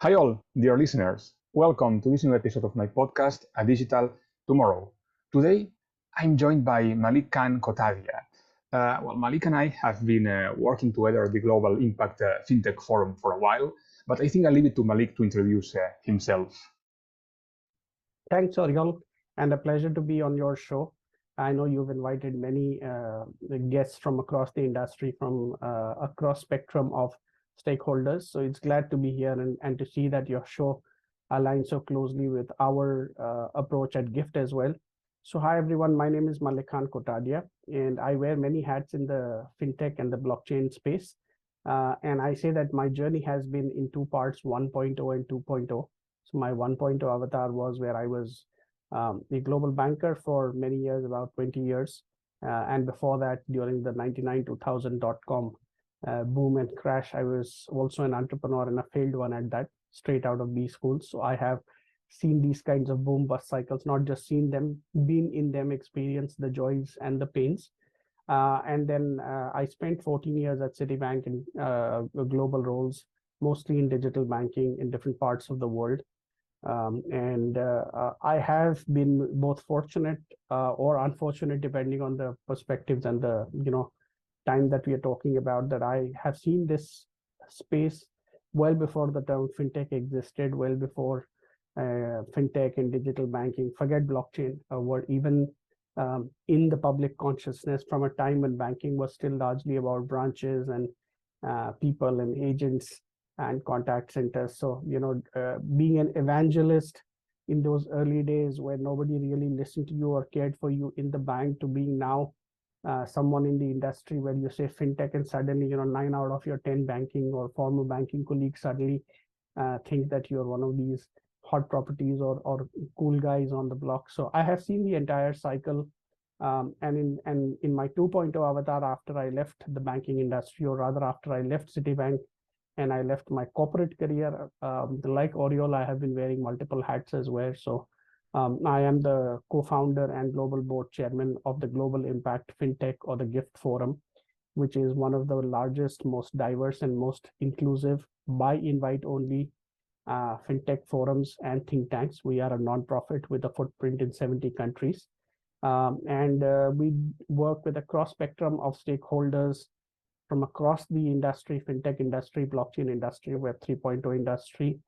Hi, all, dear listeners. Welcome to this new episode of my podcast, A Digital Tomorrow. Today, I'm joined by Malik Khan Kotadia. Malik and I have been working together at the Global Impact FinTech Forum for a while, but I think I'll leave it to Malik to introduce himself. Thanks, Oriol, and a pleasure to be on your show. I know you've invited many guests from across the industry, from across spectrum of stakeholders. So it's glad to be here and to see that your show aligns so closely with our approach at Gift as well. So hi, everyone. My name is Malik Khan Kotadia, and I wear many hats in the fintech and the blockchain space. And I say that my journey has been in two parts, 1.0 and 2.0. So my 1.0 avatar was where I was a global banker for many years, about 20 years. And before that, during the 99 2000 dot-com boom and crash, I was also an entrepreneur and a failed one at that, straight out of B school. So I have seen these kinds of boom bust cycles, not just seen them, been in them, experienced the joys and the pains. And then I spent 14 years at Citibank in global roles, mostly in digital banking in different parts of the world. I have been both fortunate or unfortunate, depending on the perspectives and the time that we are talking about, that I have seen this space well before the term fintech existed, well before fintech and digital banking, forget blockchain, were even in the public consciousness from a time when banking was still largely about branches and people and agents and contact centers. So, being an evangelist in those early days where nobody really listened to you or cared for you in the bank, to being now someone in the industry where you say fintech and suddenly, 9 out of your 10 banking or former banking colleagues suddenly think that you're one of these hot properties or cool guys on the block. So I have seen the entire cycle. And in my 2.0 avatar, after I left the banking industry, or rather after I left Citibank, and I left my corporate career. Like Oriol, I have been wearing multiple hats as well. So I am the co-founder and global board chairman of the Global Impact FinTech, or the GIFT Forum, which is one of the largest, most diverse, and most inclusive by invite only fintech forums and think tanks. We are a nonprofit with a footprint in 70 countries. And we work with a cross spectrum of stakeholders from across the industry, fintech industry, blockchain industry, Web 3.0 industry,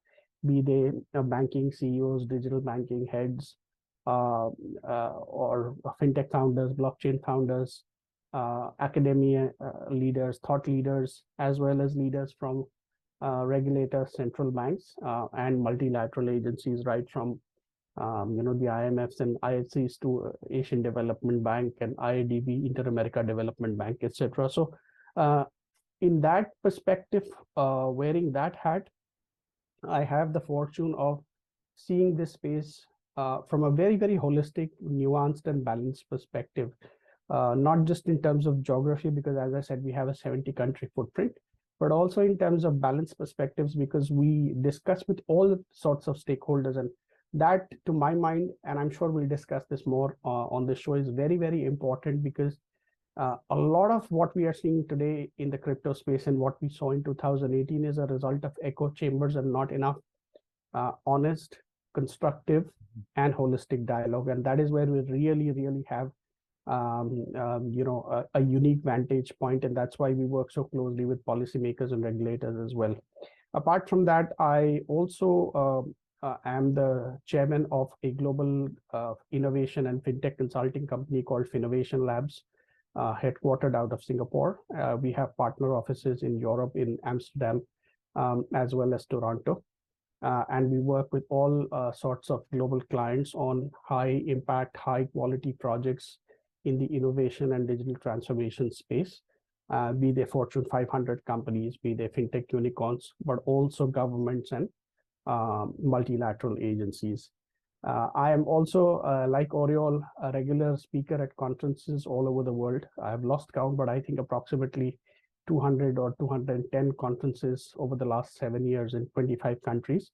be they banking CEOs, digital banking heads, or fintech founders, blockchain founders, academia leaders, thought leaders, as well as leaders from regulators, central banks, and multilateral agencies, right from the IMFs and IFCs to Asian Development Bank and IADB, Inter-America Development Bank, etc. So in that perspective, wearing that hat, I have the fortune of seeing this space from a very, very holistic, nuanced, and balanced perspective. Not just in terms of geography, because as I said, we have a 70-country footprint, but also in terms of balanced perspectives, because we discuss with all sorts of stakeholders. And that, to my mind, and I'm sure we'll discuss this more on the show, is very, very important, because a lot of what we are seeing today in the crypto space and what we saw in 2018 is a result of echo chambers and not enough honest, constructive, and holistic dialogue. And that is where we really, really have a unique vantage point, and that's why we work so closely with policymakers and regulators as well. Apart from that, I also am the chairman of a global innovation and fintech consulting company called Finovation Labs, headquartered out of Singapore. We have partner offices in Europe, in Amsterdam, as well as Toronto. And we work with all sorts of global clients on high impact, high quality projects in the innovation and digital transformation space, be they Fortune 500 companies, be they fintech unicorns, but also governments and multilateral agencies. I am also, like Oriol, a regular speaker at conferences all over the world. I have lost count, but I think approximately 200 or 210 conferences over the last 7 years in 25 countries.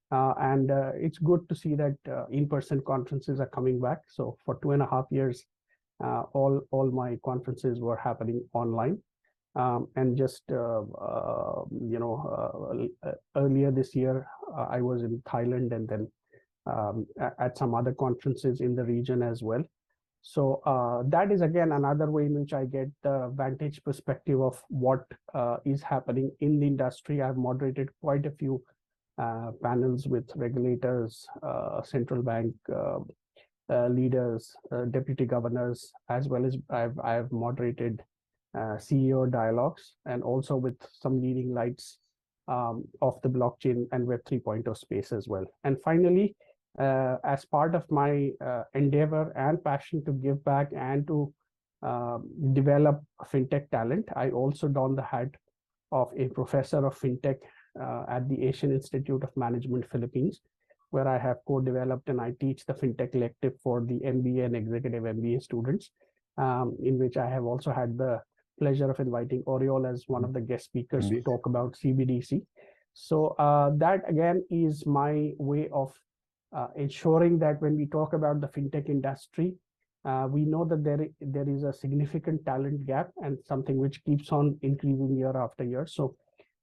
And it's good to see that in-person conferences are coming back. So for 2.5 years, all my conferences were happening online. And just earlier this year, I was in Thailand, and then at some other conferences in the region as well. So that is again another way in which I get the vantage perspective of what is happening in the industry. I've moderated quite a few panels with regulators, central bank leaders, deputy governors, as well as I've moderated CEO dialogues, and also with some leading lights of the blockchain and Web 3.0 space as well. And finally, as part of my endeavor and passion to give back and to develop fintech talent, I also don the hat of a professor of fintech at the Asian Institute of Management Philippines, where I have co-developed and I teach the fintech elective for the MBA and executive MBA students, in which I have also had the pleasure of inviting Oriol as one of the guest speakers Indeed. to talk about CBDC. So that again is my way of ensuring that when we talk about the fintech industry, we know that there is a significant talent gap and something which keeps on increasing year after year. So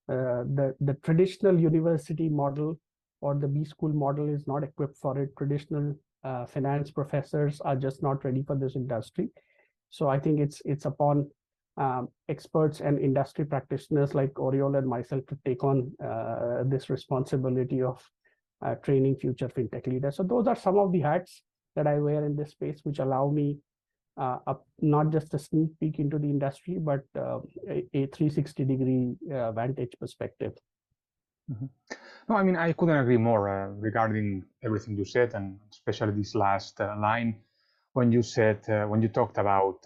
the traditional university model or the B school model is not equipped for it. Traditional finance professors are just not ready for this industry. So I think it's upon experts and industry practitioners like Oriol and myself to take on this responsibility of training future fintech leaders. So those are some of the hats that I wear in this space, which allow me not just a sneak peek into the industry, but a 360-degree vantage perspective. Mm-hmm. No, I mean, I couldn't agree more regarding everything you said, and especially this last line when you said, when you talked about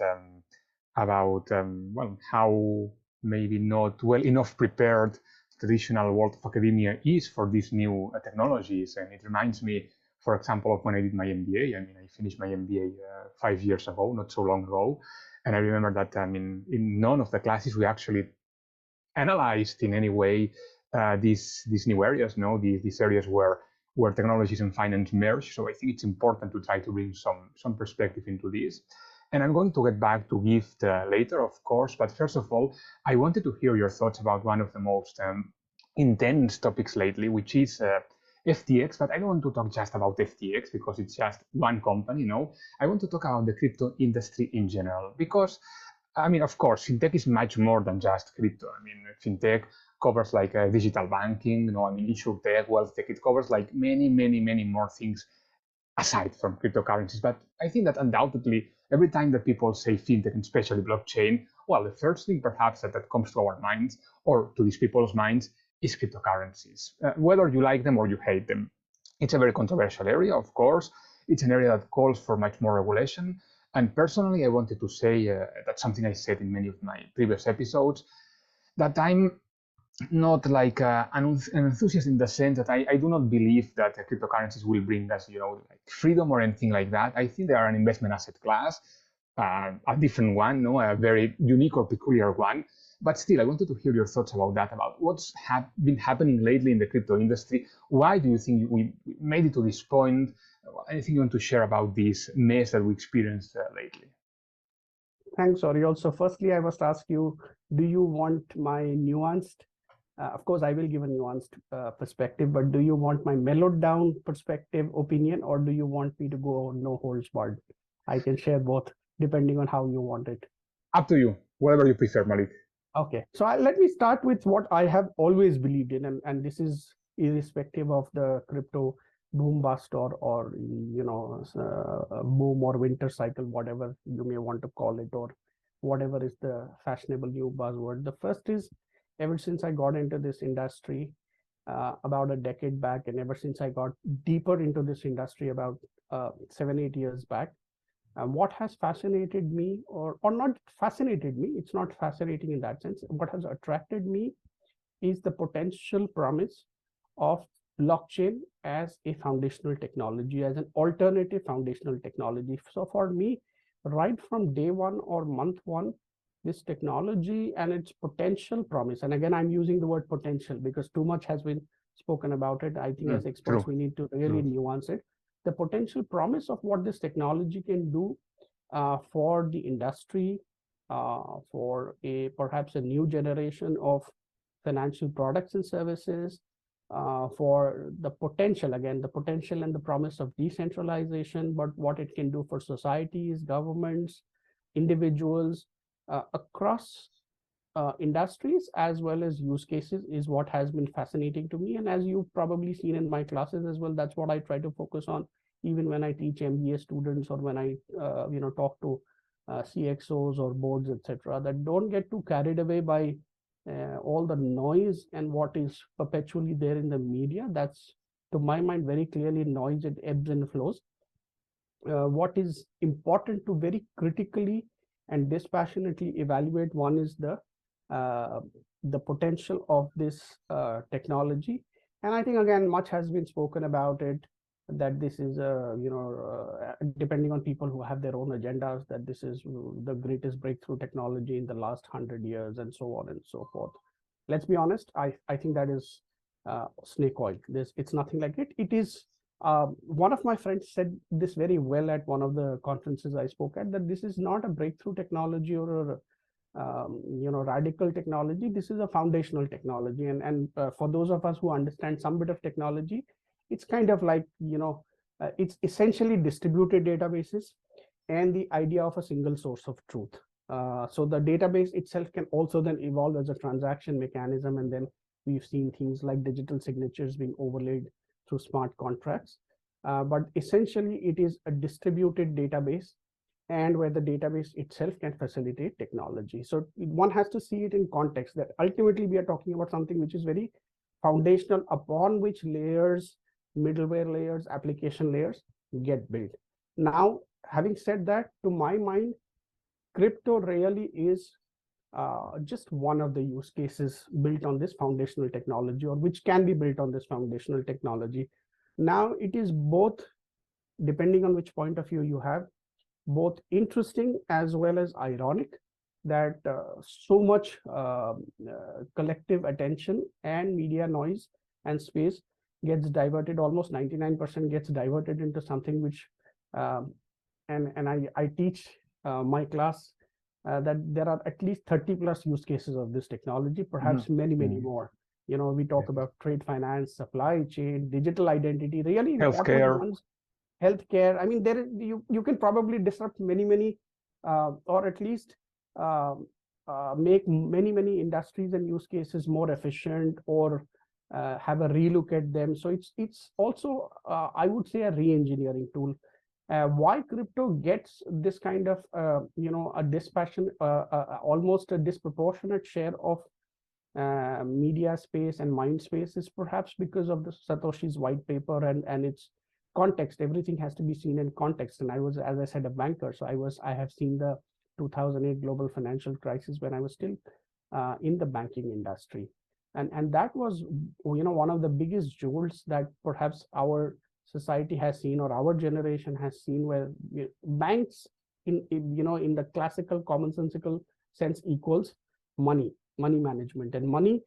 well, how maybe not well enough prepared traditional world of academia is for these new technologies. And it reminds me, for example, of when I did my MBA. I mean, I finished my MBA 5 years ago, not so long ago. And I remember that, I mean, in none of the classes we actually analyzed in any way these new areas, these areas where technologies and finance merge. So I think it's important to try to bring some perspective into this. And I'm going to get back to gift later, of course. But first of all, I wanted to hear your thoughts about one of the most intense topics lately, which is FTX. But I don't want to talk just about FTX because it's just one company. I want to talk about the crypto industry in general, because I mean, of course, fintech is much more than just crypto. I mean, fintech covers like digital banking, I mean, insurtech, wealth tech. It covers like many, many, many more things aside from cryptocurrencies. But I think that undoubtedly, every time that people say fintech, and especially blockchain, well, the first thing perhaps that comes to our minds or to these people's minds is cryptocurrencies, whether you like them or you hate them. It's a very controversial area, of course. It's an area that calls for much more regulation. And personally, I wanted to say that's something I said in many of my previous episodes, that I'm not like an enthusiast in the sense that I do not believe that cryptocurrencies will bring us, like freedom or anything like that. I think they are an investment asset class, a different one, a very unique or peculiar one. But still, I wanted to hear your thoughts about that, about what's been happening lately in the crypto industry. Why do you think we made it to this point? Anything you want to share about this mess that we experienced lately? Thanks, Oriol. So firstly, I must ask you, do you want my nuanced, of course, I will give a nuanced perspective, but do you want my mellowed down perspective opinion, or do you want me to go no holds barred? I can share both depending on how you want it. Up to you, whatever you prefer, Malik. Okay, so let me start with what I have always believed in, and this is irrespective of the crypto boom bust or boom or winter cycle, whatever you may want to call it, or whatever is the fashionable new buzzword. The first is, ever since I got into this industry about a decade back, and ever since I got deeper into this industry about 7-8 years back, what has fascinated me, or not fascinated me, it's not fascinating in that sense. What has attracted me is the potential promise of blockchain as a foundational technology, as an alternative foundational technology. So for me, right from day one or month one, this technology and its potential promise, and again, I'm using the word potential because too much has been spoken about it. I think as experts, we need to really nuance it. The potential promise of what this technology can do for the industry, for perhaps a new generation of financial products and services, for the potential, again, the potential and the promise of decentralization, but what it can do for societies, governments, individuals across industries as well as use cases is what has been fascinating to me. And as you've probably seen in my classes as well, that's what I try to focus on, even when I teach MBA students or when I talk to CXOs or boards, etc., that don't get too carried away by all the noise and what is perpetually there in the media. That's, to my mind, very clearly noise. It ebbs and flows. What is important to very critically and dispassionately evaluate, one is the potential of this technology. And I think, again, much has been spoken about it, that this is depending on people who have their own agendas, that this is the greatest breakthrough technology in the last 100 years and so on and so forth. Let's be honest, I think that is snake oil. It's nothing like it. It is one of my friends said this very well at one of the conferences I spoke at, that this is not a breakthrough technology or a radical technology. This is a foundational technology, and for those of us who understand some bit of technology, it's kind of like it's essentially distributed databases and the idea of a single source of truth. So the database itself can also then evolve as a transaction mechanism, and then we've seen things like digital signatures being overlaid through smart contracts. But essentially, it is a distributed database, and where the database itself can facilitate technology. So one has to see it in context, that ultimately we are talking about something which is very foundational, upon which layers, middleware layers, application layers get built. Now, having said that, to my mind, crypto really is just one of the use cases built on this foundational technology, or which can be built on this foundational technology. Now, it is both, depending on which point of view you have, both interesting as well as ironic that so much collective attention and media noise and space gets diverted. Almost 99% gets diverted into something which, and I teach my class that there are at least 30 plus use cases of this technology, perhaps many more. We talk about trade finance, supply chain, digital identity, really important Healthcare. ones. Healthcare. I mean, you can probably disrupt many, or at least make many industries and use cases more efficient, or have a relook at them. So it's also I would say a re-engineering tool. Why crypto gets this kind of a dispassion, almost a disproportionate share of media space and mind space, is perhaps because of the Satoshi's white paper and its context. Everything has to be seen in context. And I was, as I said, a banker, so I have seen the 2008 global financial crisis when I was still in the banking industry, and that was one of the biggest jolts that perhaps our society has seen, or our generation has seen, where banks in the classical commonsensical sense equals money management, and money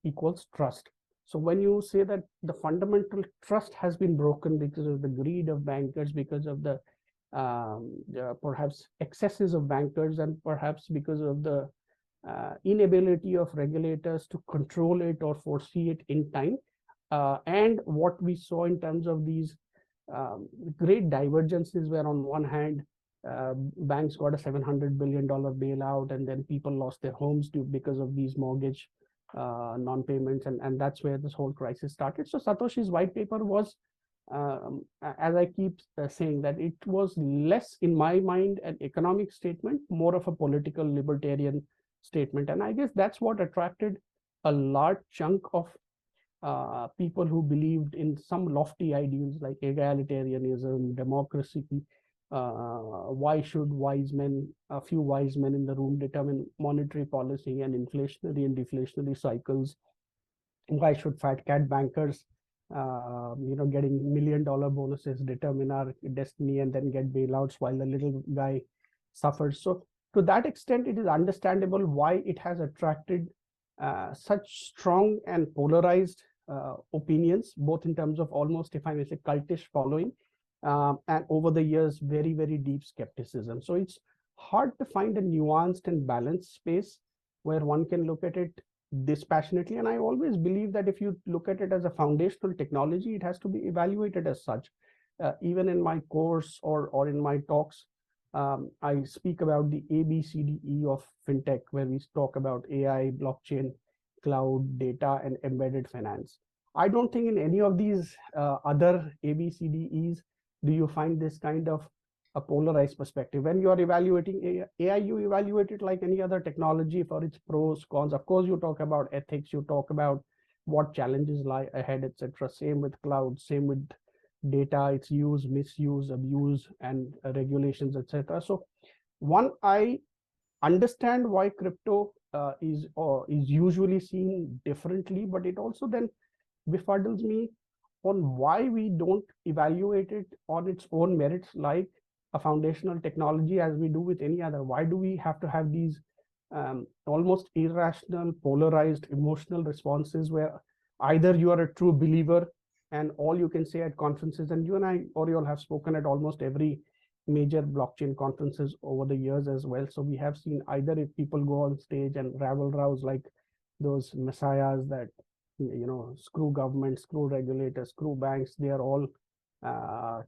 equals trust. So when you say that the fundamental trust has been broken because of the greed of bankers, because of the perhaps excesses of bankers, and perhaps because of the inability of regulators to control it or foresee it in time, and what we saw in terms of these great divergences, where on one hand banks got a $700 billion bailout, and then people lost their homes because of these mortgage non-payments, and that's where this whole crisis started. So Satoshi's white paper was, as I keep saying, that it was less, in my mind, an economic statement, more of a political libertarian statement. And I guess that's what attracted a large chunk of people who believed in some lofty ideals like egalitarianism, democracy. Why should a few wise men in the room determine monetary policy and inflationary and deflationary cycles? Why should fat cat bankers, getting $1 million bonuses determine our destiny, and then get bailouts while the little guy suffers? So to that extent, it is understandable why it has attracted such strong and polarized opinions, both in terms of almost, if I may say, cultish following, and over the years, very deep skepticism. So it's hard to find a nuanced and balanced space where one can look at it dispassionately. And I always believe that if you look at it as a foundational technology, it has to be evaluated as such. Even in my course or in my talks, I speak about the ABCDE of FinTech, where we talk about AI, blockchain, cloud, data, and embedded finance. I don't think in any of these other ABCDEs do you find this kind of a polarized perspective. When you are evaluating AI, you evaluate it like any other technology for its pros, cons. Of course, you talk about ethics, you talk about what challenges lie ahead, etc. Same with cloud, same with data, its use, misuse, abuse, and regulations, etc. So, one, I understand why crypto is usually seen differently, but it also then befuddles me on why we don't evaluate it on its own merits like a foundational technology as we do with any other. Why do we have to have these almost irrational, polarized, emotional responses where either you are a true believer and all you can say at conferences, and you and I, Oriol, have spoken at almost every major blockchain conferences over the years as well. So we have seen either if people go on stage and rabble rouse like those messiahs that screw government, screw regulators, screw banks, they are all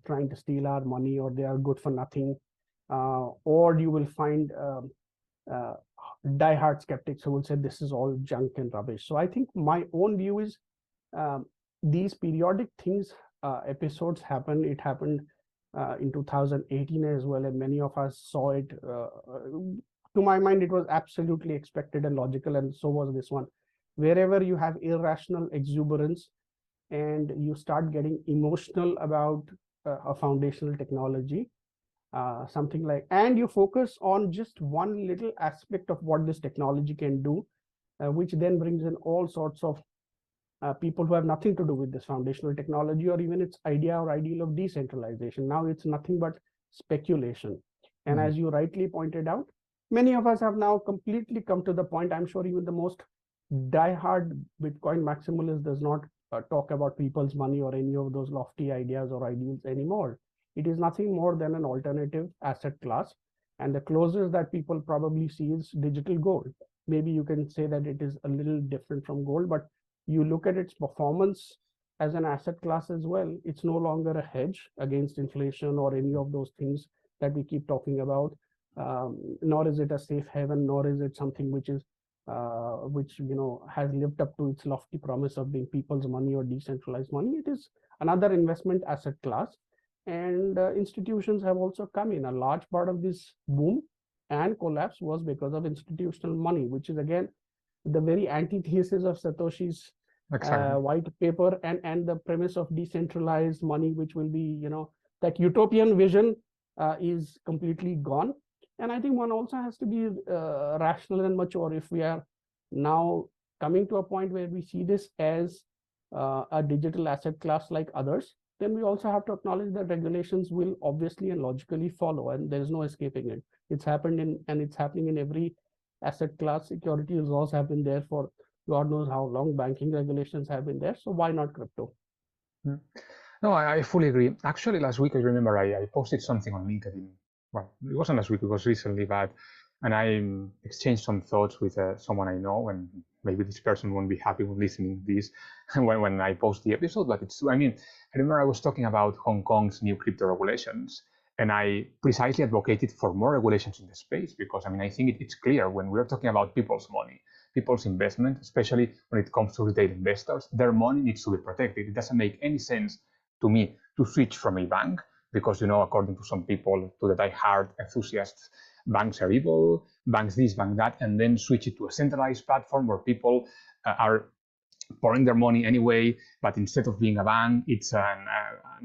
trying to steal our money or they are good for nothing, or you will find uh, die-hard skeptics who will say this is all junk and rubbish. So I think my own view is um, these periodic things, episodes happen. It happened in 2018 as well, and many of us saw it. To my mind, it was absolutely expected and logical, and so was this one. Wherever you have irrational exuberance and you start getting emotional about a foundational technology, something like, and you focus on just one little aspect of what this technology can do, which then brings in all sorts of people who have nothing to do with this foundational technology or even its idea or ideal of decentralization. Now it's nothing but speculation. And as you rightly pointed out, many of us have now completely come to the point. I'm sure even the most diehard Bitcoin maximalist does not talk about people's money or any of those lofty ideas or ideals anymore. It is nothing more than an alternative asset class. And the closest that people probably see is digital gold. Maybe you can say that it is a little different from gold, but you look at its performance as an asset class as well, it's no longer a hedge against inflation or any of those things that we keep talking about. Nor is it a safe haven, nor is it something which is which has lived up to its lofty promise of being people's money or decentralized money. It is another investment asset class, and institutions have also come in. A large part of this boom and collapse was because of institutional money, which is again the very antithesis of Satoshi's white paper and the premise of decentralized money, which will be, that utopian vision is completely gone. And I think one also has to be rational and mature. If we are now coming to a point where we see this as a digital asset class like others, then we also have to acknowledge that regulations will obviously and logically follow, and there is no escaping it. It's happened and it's happening in every asset class. Security laws have been there for God knows how long. Banking regulations have been there. So why not crypto? No, I fully agree. Actually, last week I remember I posted something on LinkedIn. Well, it wasn't last week; it was recently, but and I exchanged some thoughts with someone I know, and maybe this person won't be happy when listening to this when I post the episode. But it's, I mean, I remember I was talking about Hong Kong's new crypto regulations, and I precisely advocated for more regulations in the space because, I mean, I think it's clear when we're talking about people's money, people's investment, especially when it comes to retail investors, their money needs to be protected. It doesn't make any sense to me to switch from a bank because, according to some people, to the die-hard enthusiasts, banks are evil, banks this, bank that, and then switch it to a centralized platform where people are pouring their money anyway, but instead of being a bank, it's an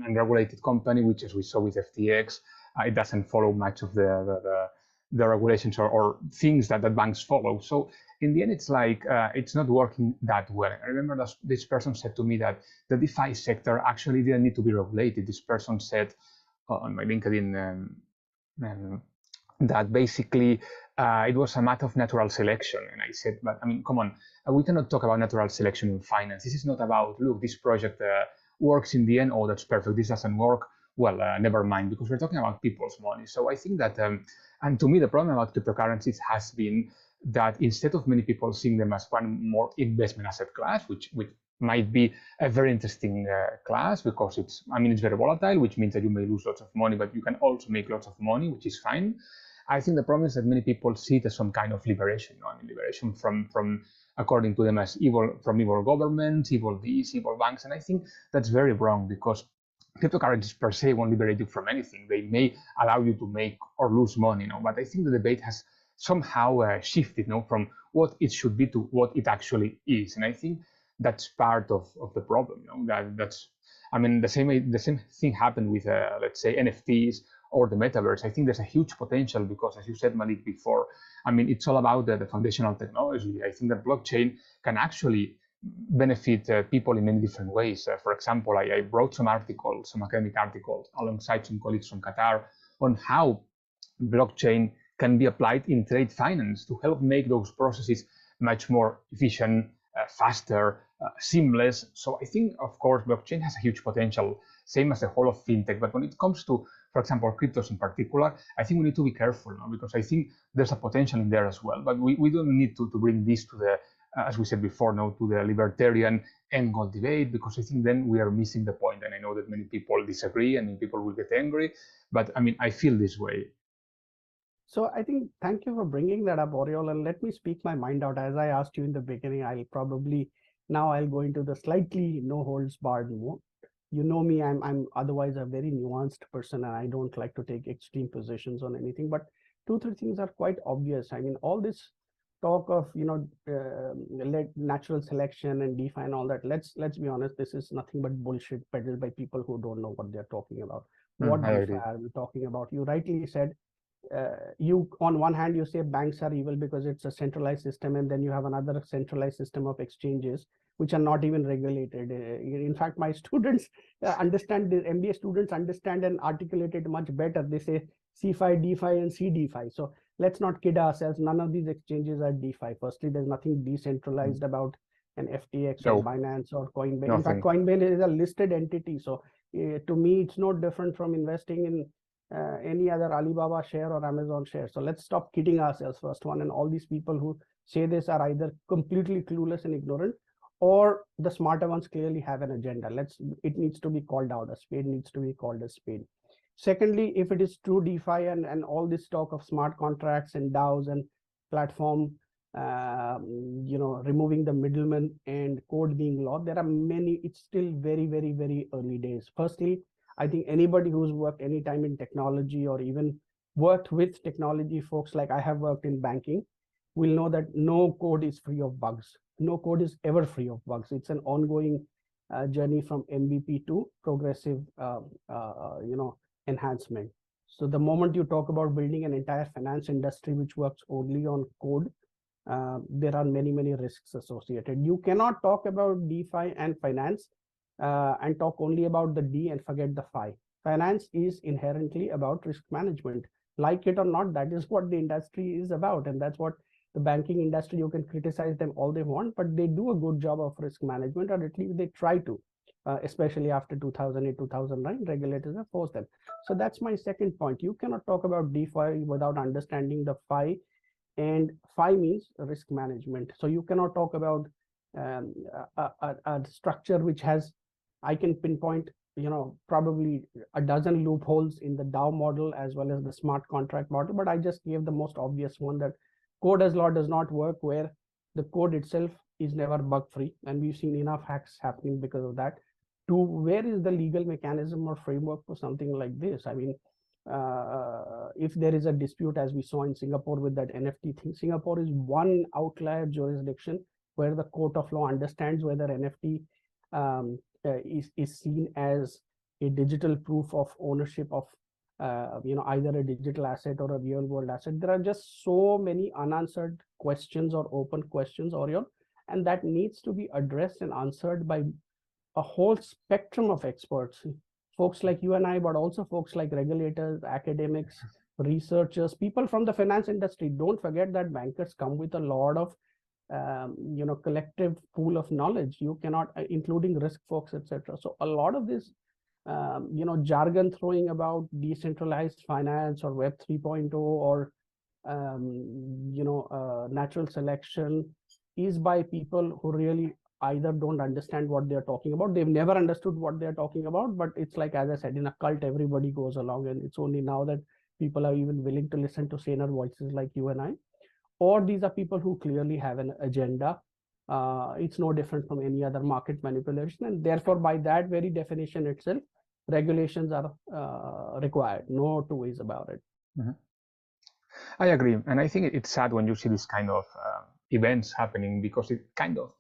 unregulated company, which, as we saw with FTX, it doesn't follow much of the regulations or things that banks follow. So in the end, it's like it's not working that well. I remember that this person said to me that the DeFi sector actually didn't need to be regulated. This person said on my LinkedIn that basically it was a matter of natural selection. And I said, but I mean, come on, we cannot talk about natural selection in finance. This is not about, look, this project works in the end. Oh, that's perfect. This doesn't work. Well, never mind, because we're talking about people's money. So I think that And to me, the problem about cryptocurrencies has been that instead of many people seeing them as one more investment asset class, which might be a very interesting class because it's very volatile, which means that you may lose lots of money, but you can also make lots of money, which is fine. I think the problem is that many people see it as some kind of liberation. Liberation from according to them as evil, from evil governments, evil these, evil banks, and I think that's very wrong because cryptocurrencies per se won't liberate you from anything. They may allow you to make or lose money, but I think the debate has somehow shifted, from what it should be to what it actually is, and I think that's part of the problem. That's the same thing happened with let's say NFTs or the metaverse. I think there's a huge potential because, as you said, Malik, before, it's all about the foundational technology. I think that blockchain can actually benefit people in many different ways. For example, I wrote some articles, some academic articles, alongside some colleagues from Qatar on how blockchain can be applied in trade finance to help make those processes much more efficient, faster, seamless. So I think, of course, blockchain has a huge potential, same as the whole of fintech. But when it comes to, for example, cryptos in particular, I think we need to be careful, because I think there's a potential in there as well. But we don't need to bring this to the, as we said before, to the libertarian end goal debate, because I think then we are missing the point. And I know that many people disagree and many people will get angry, but I feel this way. So I think, thank you for bringing that up, Oriol, and let me speak my mind out. As I asked you in the beginning, I'll go into the slightly no holds barred mode. You know me, I'm otherwise a very nuanced person, and I don't like to take extreme positions on anything, but 2-3 things are quite obvious. All this talk of natural selection and DeFi and all that, let's be honest, this is nothing but bullshit peddled by people who don't know what they're talking about. What I DeFi agree. are we talking about? You rightly said, you on one hand you say banks are evil because it's a centralized system, and then you have another centralized system of exchanges which are not even regulated. In fact, my students understand, the MBA students understand and articulate it much better. They say CFI, DeFi, and CDeFi. So let's not kid ourselves. None of these exchanges are DeFi. Firstly, there's nothing decentralized about an FTX or Binance or Coinbase. In fact, Coinbase is a listed entity. So to me, it's no different from investing in any other Alibaba share or Amazon share. So let's stop kidding ourselves, first one. And all these people who say this are either completely clueless and ignorant, or the smarter ones clearly have an agenda. It needs to be called out. A spade needs to be called a spade. Secondly, if it is true DeFi and all this talk of smart contracts and DAOs and platform, removing the middleman and code being law, there are many. It's still very, very, very early days. Firstly, I think anybody who's worked any time in technology or even worked with technology folks like I have worked in banking will know that no code is free of bugs. No code is ever free of bugs. It's an ongoing journey from MVP to progressive, enhancement. So the moment you talk about building an entire finance industry which works only on code, there are many, many risks associated. You cannot talk about DeFi and finance and talk only about the D and forget the Phi. Finance is inherently about risk management. Like it or not, that is what the industry is about. And that's what the banking industry, you can criticize them all they want, but they do a good job of risk management, or at least they try to, especially after 2008, 2009, regulators have forced them. So that's my second point. You cannot talk about DeFi without understanding the Phi, and Phi means risk management. So you cannot talk about a structure which has, I can pinpoint, probably a dozen loopholes in the DAO model as well as the smart contract model, but I just gave the most obvious one, that code as law does not work, where the code itself is never bug free, and we've seen enough hacks happening because of that. To where is the legal mechanism or framework for something like this? If there is a dispute, as we saw in Singapore with that NFT thing, Singapore is one outlier jurisdiction where the court of law understands whether NFT is seen as a digital proof of ownership of either a digital asset or a real world asset. There are just so many unanswered questions or open questions, Orion, and that needs to be addressed and answered by a whole spectrum of experts, folks like you and I, but also folks like regulators, academics, researchers, people from the finance industry. Don't forget that bankers come with a lot of collective pool of knowledge. You cannot, including risk folks, etc. So a lot of this jargon throwing about decentralized finance or Web 3.0 or natural selection is by people who really either don't understand what they're talking about. They've never understood what they're talking about, but it's like, as I said, in a cult, everybody goes along, and it's only now that people are even willing to listen to saner voices like you and I. Or these are people who clearly have an agenda. It's no different from any other market manipulation, and therefore, by that very definition itself, regulations are required. No two ways about it. Mm-hmm. I agree, and I think it's sad when you see this kind of events happening because it kind of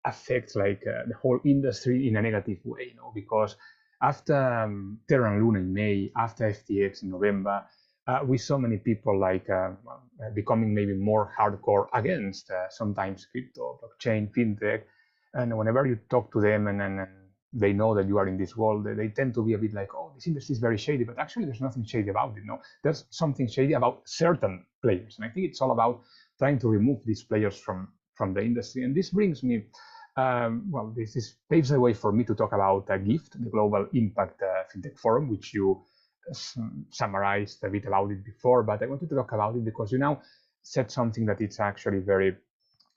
affects like the whole industry in a negative way, because after Terra and Luna in May, after FTX in November, we saw many people like becoming maybe more hardcore against sometimes crypto, blockchain, fintech, and whenever you talk to them and they know that you are in this world, they tend to be a bit like, oh, this industry is very shady, but actually there's nothing shady about it. No, there's something shady about certain players, and I think it's all about trying to remove these players from the industry. And this brings me, this paves the way for me to talk about GIFT, the Global Impact FinTech Forum, which you summarized a bit about it before, but I wanted to talk about it because you now said something that it's actually very,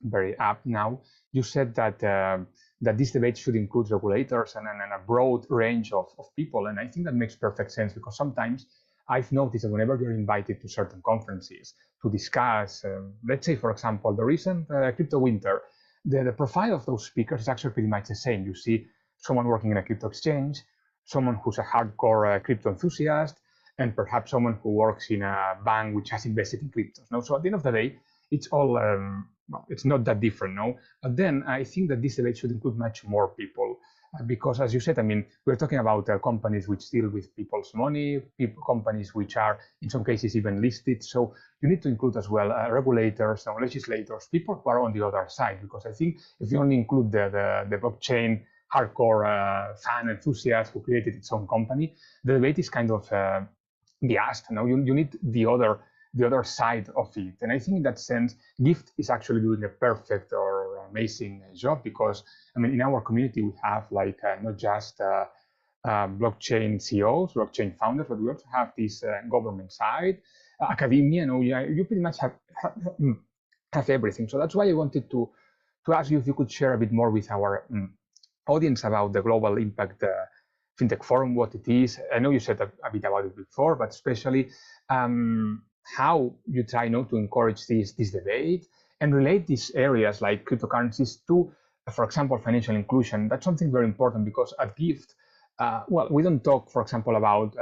very apt now. You said that that this debate should include regulators and a broad range of people, and I think that makes perfect sense because sometimes I've noticed that whenever you're invited to certain conferences to discuss, let's say, for example, the recent crypto winter, the profile of those speakers is actually pretty much the same. You see someone working in a crypto exchange, someone who's a hardcore crypto enthusiast, and perhaps someone who works in a bank which has invested in cryptos. No? So at the end of the day, it's all, it's not that different, no? But then I think that this debate should include much more people because, as you said, I mean, we're talking about companies which deal with people's money, companies which are, in some cases, even listed. So you need to include as well regulators, legislators, people who are on the other side, because I think if you only include the blockchain hardcore fan enthusiast who created its own company, the debate is kind of biased. You need the other side of it. And I think in that sense, GIFT is actually doing a perfect or amazing job because, I mean, in our community, we have like not just blockchain CEOs, blockchain founders, but we also have this government side, academia, you pretty much have everything. So that's why I wanted to ask you if you could share a bit more with our audience about the Global Impact FinTech Forum, what it is. I know you said a bit about it before, but especially how you try to encourage this debate and relate these areas like cryptocurrencies to, for example, financial inclusion. That's something very important because at GIFT, we don't talk, for example, about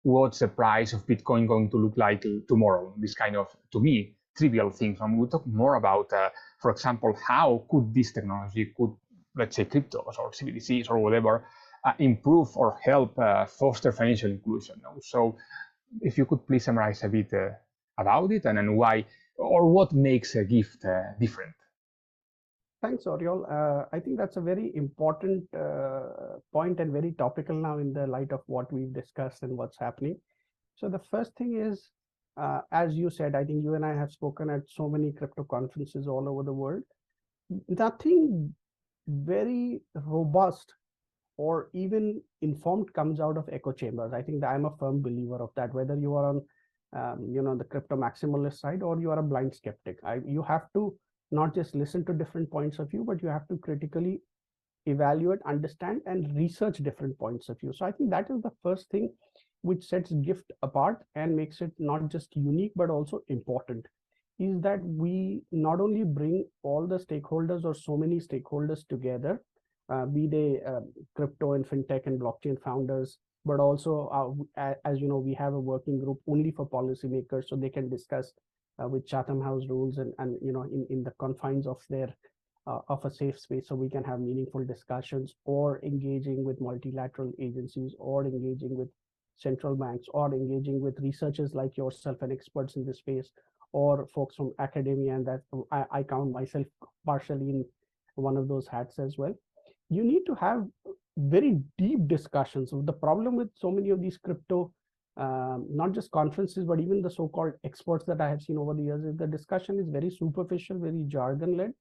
what's the price of Bitcoin going to look like tomorrow, this kind of, to me, trivial things. And we talk more about, for example, how could this technology, let's say cryptos or CBDCs or whatever, improve or help foster financial inclusion. So if you could please summarize a bit about it and then why or what makes a GIFT different. Thanks, Oriol. I think that's a very important point and very topical now in the light of what we've discussed and what's happening. So the first thing is, as you said, I think you and I have spoken at so many crypto conferences all over the world. Nothing very robust or even informed comes out of echo chambers. I think that I'm a firm believer of that, whether you are on the crypto maximalist side or you are a blind skeptic. You have to not just listen to different points of view, but you have to critically evaluate, understand, and research different points of view. So I think that is the first thing which sets GIFT apart and makes it not just unique, but also important, is that we not only bring all the stakeholders or so many stakeholders together, be they crypto and fintech and blockchain founders, but also, as you know, we have a working group only for policymakers, so they can discuss with Chatham House rules and in the confines of their of a safe space, so we can have meaningful discussions, or engaging with multilateral agencies, or engaging with central banks, or engaging with researchers like yourself and experts in this space, or folks from academia, and that I count myself partially in one of those hats as well. You need to have very deep discussions. The problem with so many of these crypto, not just conferences, but even the so-called experts that I have seen over the years, is the discussion is very superficial, very jargon-led,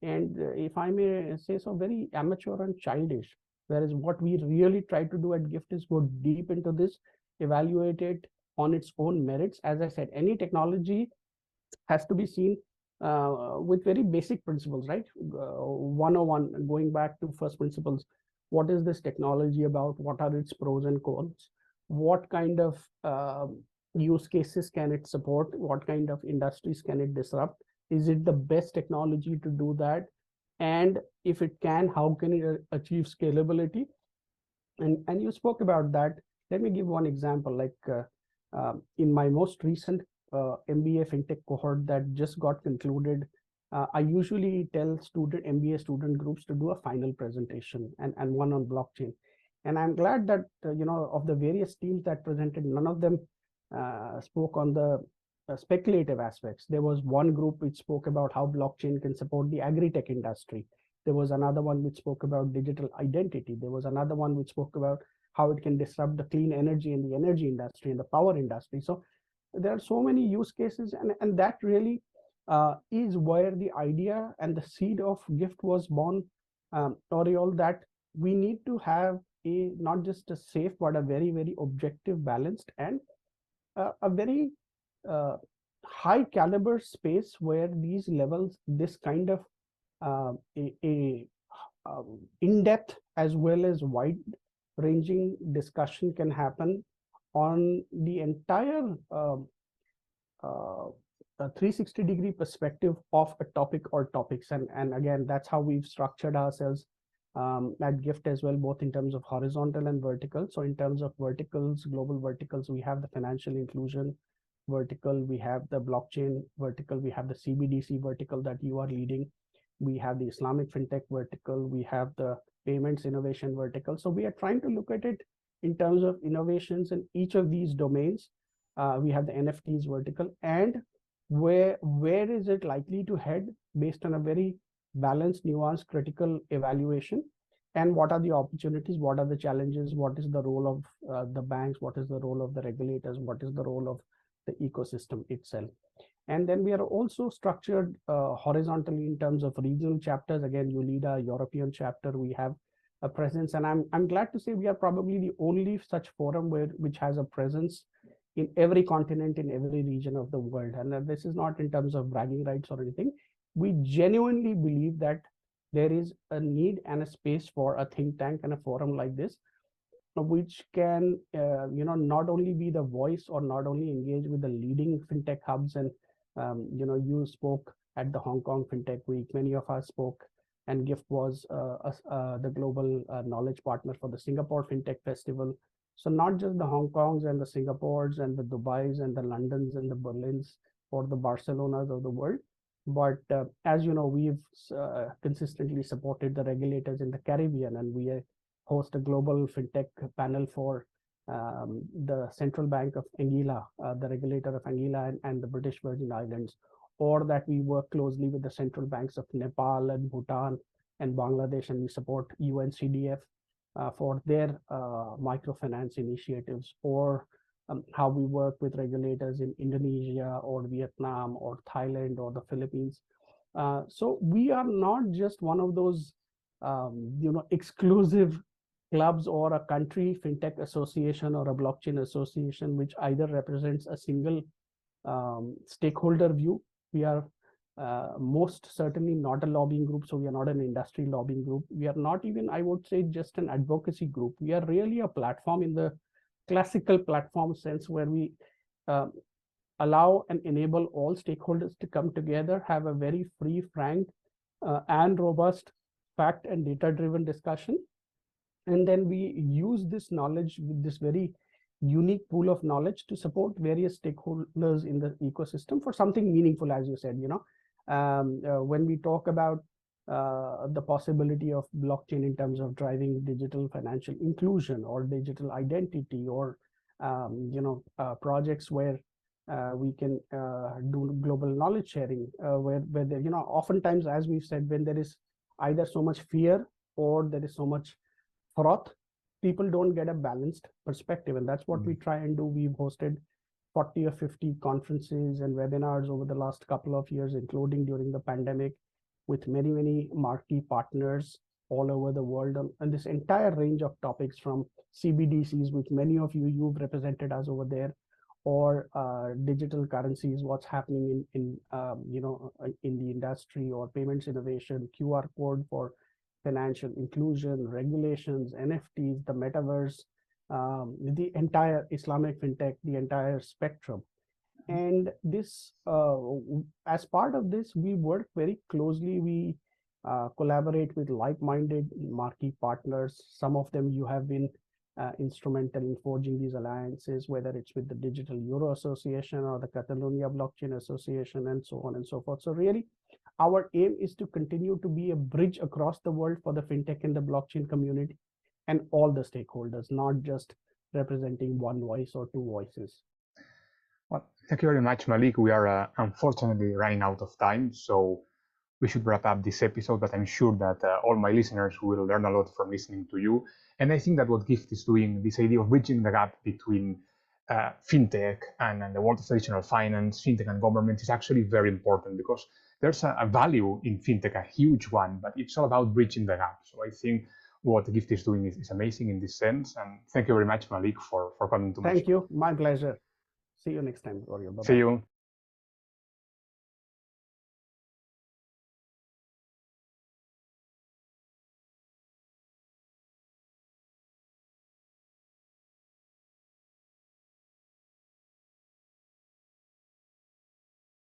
and if I may say so, very amateur and childish. Whereas what we really try to do at GIFT is go deep into this, evaluate it on its own merits. As I said, any technology has to be seen with very basic principles, right? 101, going back to first principles. What is this technology about? What are its pros and cons? What kind of use cases can it support? What kind of industries can it disrupt? Is it the best technology to do that? And if it can, how can it achieve scalability? And you spoke about that. Let me give one example. Like in my most recent MBA FinTech cohort that just got concluded, I usually tell MBA student groups to do a final presentation and one on blockchain. And I'm glad that of the various teams that presented, none of them spoke on the speculative aspects. There was one group which spoke about how blockchain can support the agri-tech industry. There was another one which spoke about digital identity. There was another one which spoke about how it can disrupt the clean energy and the energy industry and the power industry. So there are so many use cases, and that really is where the idea and the seed of GIFT was born, Oriol, that we need to have a not just a safe but a very, very objective, balanced, and a very high caliber space where these levels, this kind of a in-depth as well as wide-ranging discussion can happen on the entire 360-degree perspective of a topic or topics. And again, that's how we've structured ourselves at GIFT as well, both in terms of horizontal and vertical. So in terms of verticals, global verticals, we have the financial inclusion vertical, we have the blockchain vertical, we have the CBDC vertical that you are leading, we have the Islamic FinTech vertical, we have the payments innovation vertical. So we are trying to look at it in terms of innovations in each of these domains. We have the NFTs vertical, and where is it likely to head based on a very balanced, nuanced, critical evaluation, and what are the opportunities, what are the challenges, what is the role of the banks, what is the role of the regulators, what is the role of the ecosystem itself. And then we are also structured horizontally in terms of regional chapters. Again, you lead a European chapter, we have a presence, and I'm glad to say we are probably the only such forum which has a presence in every continent, in every region of the world. And this is not in terms of bragging rights or anything. We genuinely believe that there is a need and a space for a think tank and a forum like this, which can not only be the voice or not only engage with the leading fintech hubs. And you spoke at the Hong Kong FinTech Week, many of us spoke, and GIFT was the global knowledge partner for the Singapore FinTech Festival. So not just the Hong Kongs and the Singapores and the Dubais and the Londons and the Berlins or the Barcelonas of the world, but as you know, we've consistently supported the regulators in the Caribbean, and we host a global fintech panel for the Central Bank of Anguilla, the regulator of Anguilla and the British Virgin Islands, or that we work closely with the central banks of Nepal and Bhutan and Bangladesh, and we support UNCDF for their microfinance initiatives, or how we work with regulators in Indonesia or Vietnam or Thailand or the Philippines. So we are not just one of those exclusive clubs or a country fintech association or a blockchain association which either represents a single stakeholder view. We are most certainly not a lobbying group, so we are not an industry lobbying group. We are not even, I would say, just an advocacy group. We are really a platform in the classical platform sense, where we allow and enable all stakeholders to come together, have a very free, frank, and robust fact and data-driven discussion. And then we use this knowledge with this very unique pool of knowledge to support various stakeholders in the ecosystem for something meaningful, as you said. When we talk about the possibility of blockchain in terms of driving digital financial inclusion or digital identity, or projects where we can do global knowledge sharing, where there, oftentimes, as we've said, when there is either so much fear or there is so much froth, people don't get a balanced perspective, and that's what we try and do. We've hosted 40 or 50 conferences and webinars over the last couple of years, including during the pandemic, with many marquee partners all over the world on this entire range of topics, from CBDCs, which many of you've represented us over there, or digital currencies, what's happening in the industry, or payments innovation, QR code for financial inclusion, regulations, NFTs, the metaverse, the entire Islamic fintech, the entire spectrum. And this, as part of this, we work very closely. We collaborate with like-minded marquee partners. Some of them you have been instrumental in forging these alliances, whether it's with the Digital Euro Association or the Catalonia Blockchain Association, and so on and so forth. So really, our aim is to continue to be a bridge across the world for the fintech and the blockchain community and all the stakeholders, not just representing one voice or two voices. Well, thank you very much, Malik. We are unfortunately running out of time, so we should wrap up this episode, but I'm sure that all my listeners will learn a lot from listening to you. And I think that what Gift is doing, this idea of bridging the gap between fintech and the world of traditional finance, fintech and government, is actually very important, because there's a value in fintech, a huge one, but it's all about bridging the gap. So I think what Gift is doing is amazing in this sense. And thank you very much, Malik, for coming to my show. Thank you. My pleasure. See you next time, Gloria. Bye-bye. See you.